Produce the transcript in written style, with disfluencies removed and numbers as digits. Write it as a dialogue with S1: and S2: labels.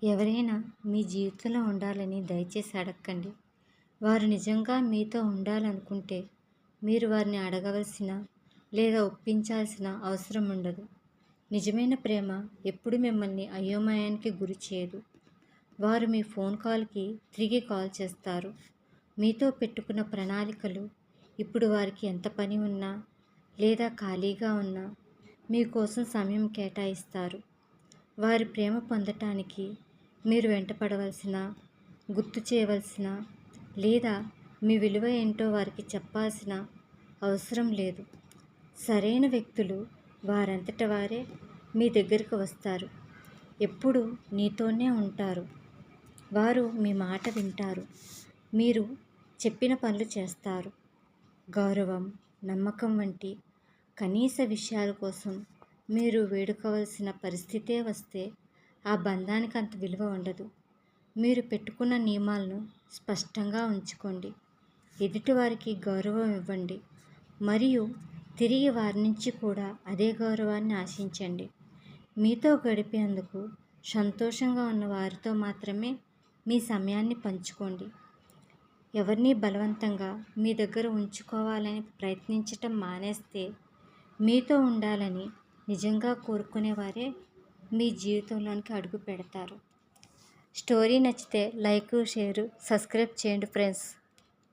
S1: ఎవరైనా మీ జీవితంలో ఉండాలని దయచేసి అడగకండి. వారు నిజంగా మీతో ఉండాలనుకుంటే మీరు వారిని అడగవలసిన లేదా ఒప్పించాల్సిన అవసరం ఉండదు. నిజమైన ప్రేమ ఎప్పుడు మిమ్మల్ని అయోమయానికి గురి చేయదు. వారు మీ ఫోన్ కాల్కి తిరిగి కాల్ చేస్తారు. మీతో పెట్టుకున్న ప్రణాళికలు ఇప్పుడు వారికి ఎంత పని ఉన్నా లేదా ఖాళీగా ఉన్నా మీకోసం సమయం కేటాయిస్తారు. వారి ప్రేమ పొందటానికి మీరు వెంటపడవలసిన, గుర్తు చేయవలసిన లేదా మీ విలువ ఏంటో వారికి చెప్పాల్సిన అవసరం లేదు. సరైన వ్యక్తులు వారంతట వారే మీ దగ్గరికి వస్తారు. ఎప్పుడు నీతోనే ఉంటారు. వారు మీ మాట వింటారు. మీరు చెప్పిన పనులు చేస్తారు. గౌరవం, నమ్మకం వంటి కనీస విషయాల కోసం మీరు వేడుకోవలసిన పరిస్థితే వస్తే ఆ బంధానికి అంత విలువ ఉండదు. మీరు పెట్టుకున్న నియమాలను స్పష్టంగా ఉంచుకోండి. ఎదుటివారికి గౌరవం ఇవ్వండి మరియు తిరిగి వారి నుంచి కూడా అదే గౌరవాన్ని ఆశించండి. మీతో గడిపేందుకు సంతోషంగా ఉన్న వారితో మాత్రమే మీ సమయాన్ని పంచుకోండి. ఎవరిని బలవంతంగా మీ దగ్గర ఉంచుకోవాలని ప్రయత్నించటం మానేస్తే మీతో ఉండాలని నిజంగా కోరుకునేవారే మీ జీవితంలోనికి అడుగు పెడతారు. స్టోరీ నచ్చితే లైక్, షేర్, సబ్స్క్రైబ్ చేయండి ఫ్రెండ్స్.